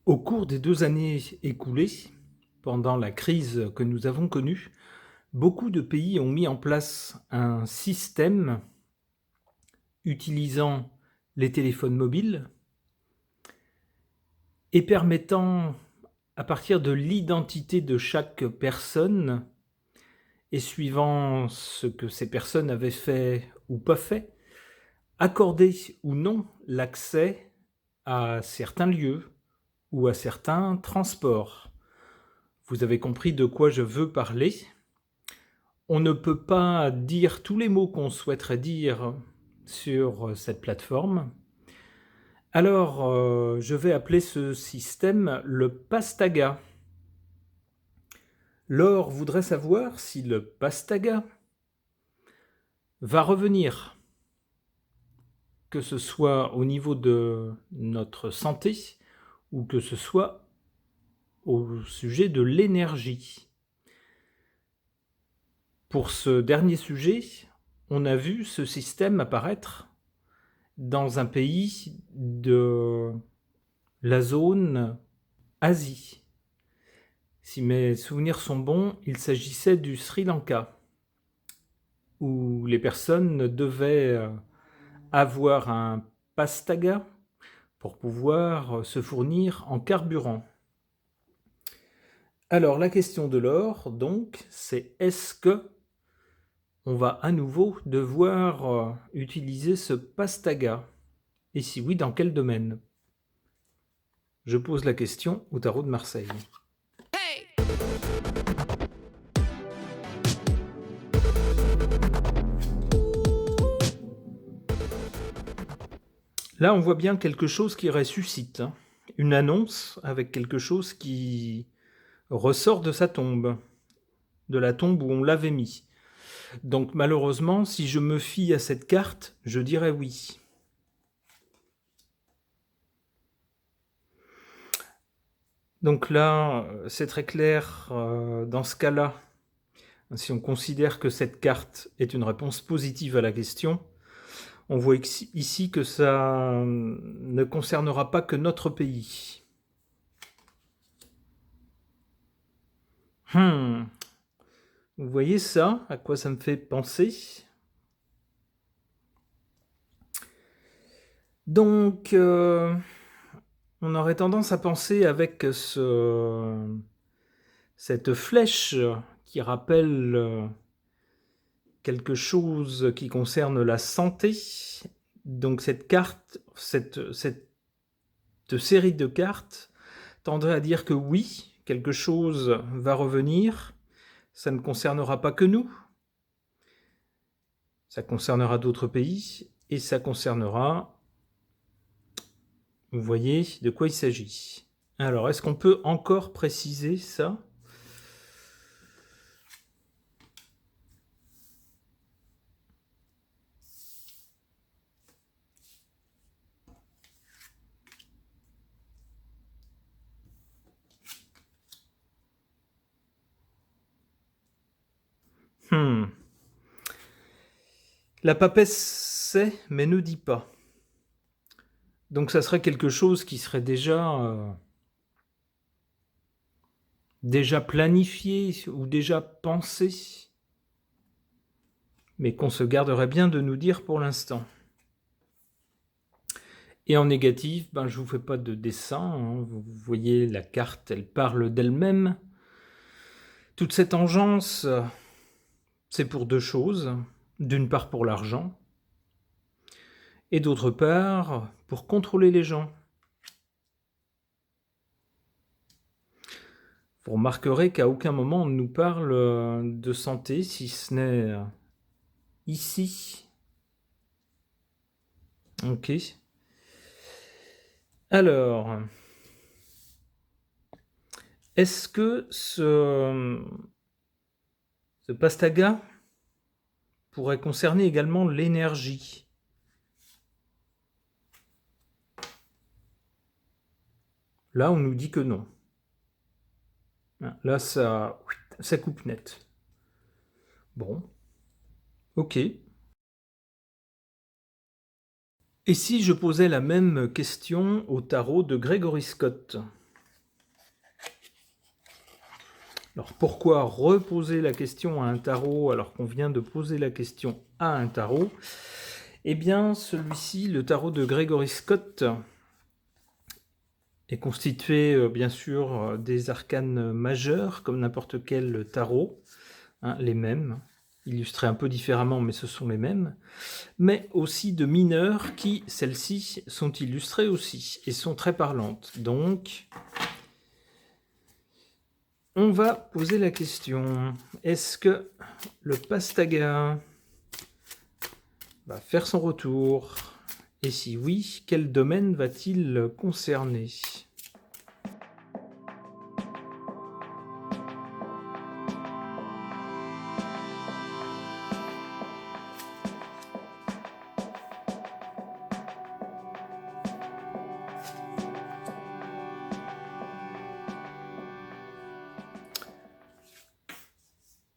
Au cours des 2 années écoulées, pendant la crise que nous avons connue, beaucoup de pays ont mis en place un système utilisant les téléphones mobiles et permettant, à partir de l'identité de chaque personne et suivant ce que ces personnes avaient fait ou pas fait, accorder ou non l'accès à certains lieux ou à certains transports. Vous avez compris de quoi je veux parler. On ne peut pas dire tous les mots qu'on souhaiterait dire sur cette plateforme. Alors, je vais appeler ce système le Pastaga. Laure voudrait savoir si le Pastaga va revenir, que ce soit au niveau de notre santé ou que ce soit au sujet de l'énergie. Pour ce dernier sujet, on a vu ce système apparaître dans un pays de la zone Asie. Si mes souvenirs sont bons, il s'agissait du Sri Lanka, où les personnes devaient avoir un pastaga pour pouvoir se fournir en carburant. Alors la question de l'or, donc, c'est est-ce que on va à nouveau devoir utiliser ce pastaga? Et si oui, dans quel domaine? Je pose la question au tarot de Marseille. Là, on voit bien quelque chose qui ressuscite, hein. Une annonce avec quelque chose qui ressort de sa tombe, de la tombe où on l'avait mis. Donc malheureusement, si je me fie à cette carte, je dirais oui. Donc là, c'est très clair, dans ce cas-là, si on considère que cette carte est une réponse positive à la question, on voit ici que ça ne concernera pas que notre pays. Vous voyez ça, à quoi ça me fait penser? Donc, on aurait tendance à penser avec cette flèche qui rappelle quelque chose qui concerne la santé. Donc cette carte, cette série de cartes tendrait à dire que oui, quelque chose va revenir. Ça ne concernera pas que nous. Ça concernera d'autres pays et ça concernera, vous voyez, de quoi il s'agit. Alors, est-ce qu'on peut encore préciser ça? La papesse sait, mais ne dit pas. Donc ça serait quelque chose qui serait déjà planifié ou déjà pensé, mais qu'on se garderait bien de nous dire pour l'instant. Et en négatif, je ne vous fais pas de dessin, hein. Vous voyez la carte, elle parle d'elle-même. Toute cette engeance, c'est pour deux choses. D'une part pour l'argent, et d'autre part pour contrôler les gens. Vous remarquerez qu'à aucun moment on nous parle de santé, si ce n'est ici. Ok. Alors, est-ce que ce pastaga pourrait concerner également l'énergie? Là, on nous dit que non. Là, ça coupe net. Bon, ok. Et si je posais la même question au tarot de Gregory Scott? Alors pourquoi reposer la question à un tarot alors qu'on vient de poser la question à un tarot? Eh bien, celui-ci, le tarot de Gregory Scott, est constitué bien sûr des arcanes majeurs, comme n'importe quel tarot, hein, les mêmes, illustrés un peu différemment, mais ce sont les mêmes, mais aussi de mineurs qui, celles-ci, sont illustrées aussi et sont très parlantes. Donc, on va poser la question, est-ce que le Pastaga va faire son retour? Et si oui, quel domaine va-t-il concerner?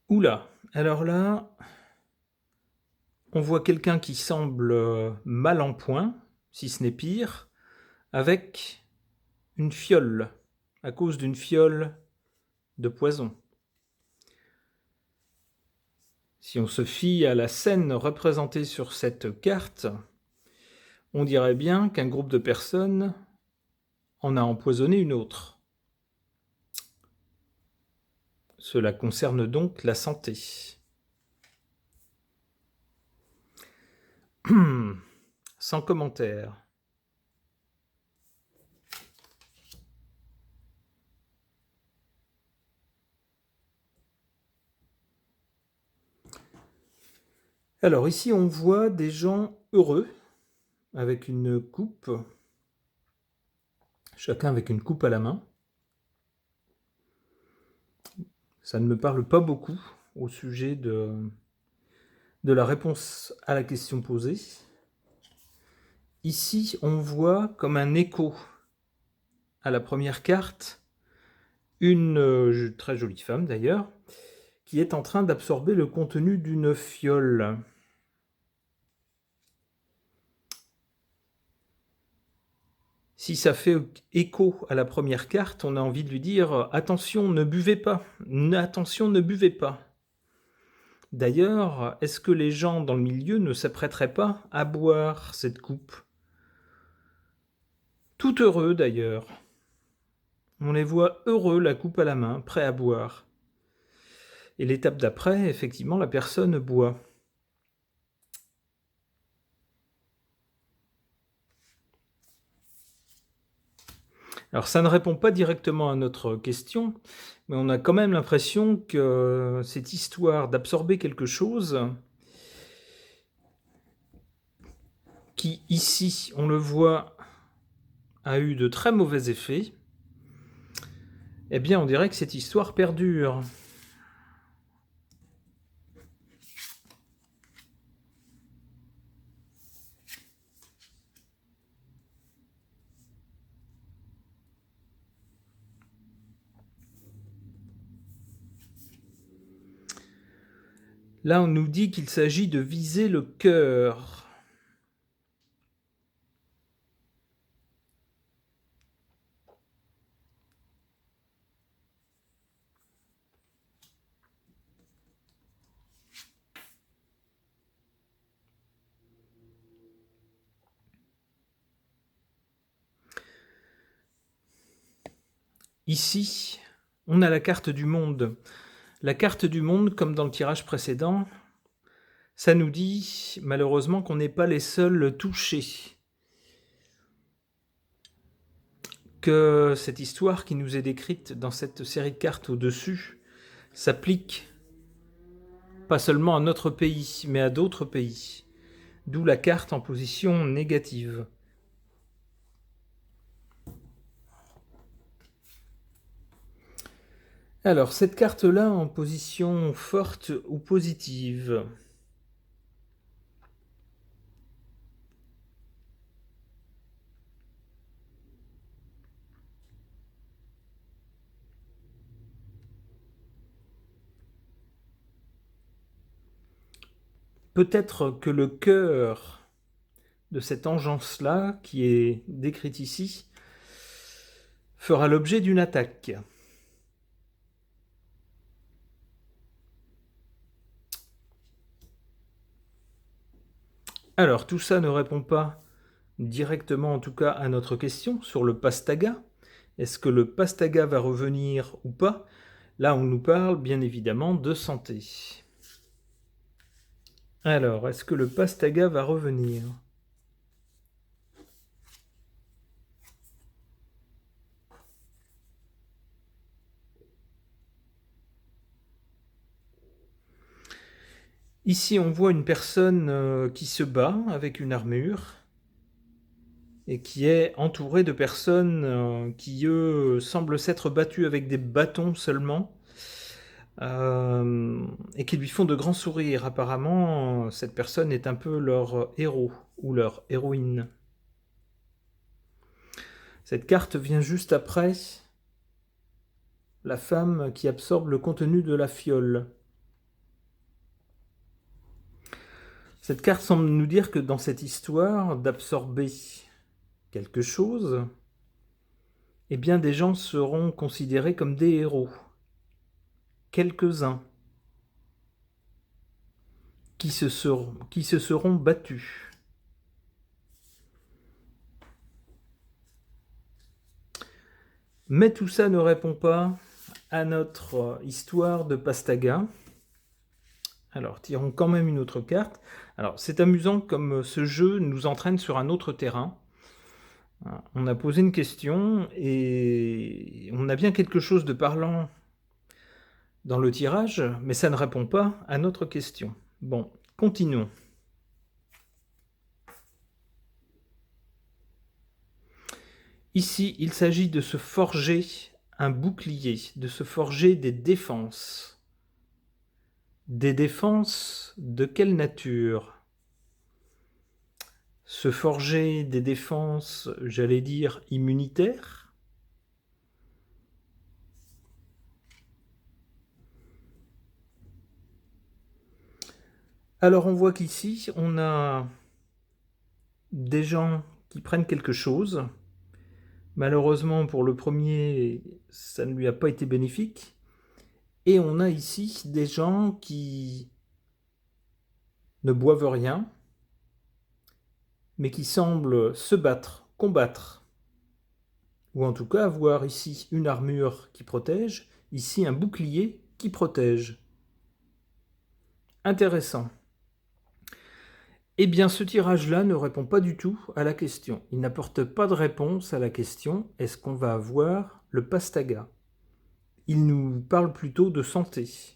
Oula, alors là, on voit quelqu'un qui semble mal en point, si ce n'est pire, avec une fiole, à cause d'une fiole de poison. Si on se fie à la scène représentée sur cette carte, on dirait bien qu'un groupe de personnes en a empoisonné une autre. Cela concerne donc la santé. Sans commentaire. Alors ici, on voit des gens heureux, avec une coupe, chacun avec une coupe à la main. Ça ne me parle pas beaucoup au sujet de la réponse à la question posée. Ici, on voit comme un écho à la première carte, une très jolie femme d'ailleurs, qui est en train d'absorber le contenu d'une fiole. Si ça fait écho à la première carte, on a envie de lui dire « Attention, ne buvez pas, attention, ne buvez pas ». D'ailleurs, est-ce que les gens dans le milieu ne s'apprêteraient pas à boire cette coupe? Tout heureux d'ailleurs. On les voit heureux, la coupe à la main, prêts à boire. Et l'étape d'après, effectivement, la personne boit. Alors ça ne répond pas directement à notre question, mais on a quand même l'impression que cette histoire d'absorber quelque chose, qui ici, on le voit, a eu de très mauvais effets, eh bien on dirait que cette histoire perdure. Là, on nous dit qu'il s'agit de viser le cœur. Ici, on a la carte du monde. La carte du monde, comme dans le tirage précédent, ça nous dit malheureusement qu'on n'est pas les seuls touchés. Que cette histoire qui nous est décrite dans cette série de cartes au-dessus s'applique pas seulement à notre pays, mais à d'autres pays. D'où la carte en position négative. Alors, cette carte-là en position forte ou positive? Peut-être que le cœur de cette engeance-là, qui est décrite ici, fera l'objet d'une attaque. Alors, tout ça ne répond pas directement, en tout cas, à notre question sur le Pastaga. Est-ce que le Pastaga va revenir ou pas? Là, on nous parle bien évidemment de santé. Alors, est-ce que le Pastaga va revenir? Ici, on voit une personne qui se bat avec une armure et qui est entourée de personnes qui, eux, semblent s'être battues avec des bâtons seulement et qui lui font de grands sourires. Apparemment, cette personne est un peu leur héros ou leur héroïne. Cette carte vient juste après la femme qui absorbe le contenu de la fiole. Cette carte semble nous dire que dans cette histoire d'absorber quelque chose, eh bien des gens seront considérés comme des héros. Quelques-uns qui se seront battus. Mais tout ça ne répond pas à notre histoire de Pastaga. Alors, tirons quand même une autre carte. Alors, c'est amusant comme ce jeu nous entraîne sur un autre terrain. On a posé une question et on a bien quelque chose de parlant dans le tirage, mais ça ne répond pas à notre question. Bon, continuons. Ici, il s'agit de se forger un bouclier, de se forger des défenses. Des défenses de quelle nature? Se forger des défenses, j'allais dire, immunitaires? Alors on voit qu'ici, on a des gens qui prennent quelque chose. Malheureusement, pour le premier, ça ne lui a pas été bénéfique. Et on a ici des gens qui ne boivent rien, mais qui semblent se battre, combattre. Ou en tout cas avoir ici une armure qui protège, ici un bouclier qui protège. Intéressant. Eh bien, ce tirage-là ne répond pas du tout à la question. Il n'apporte pas de réponse à la question « Est-ce qu'on va avoir le Pastaga ?» Il nous parle plutôt de santé.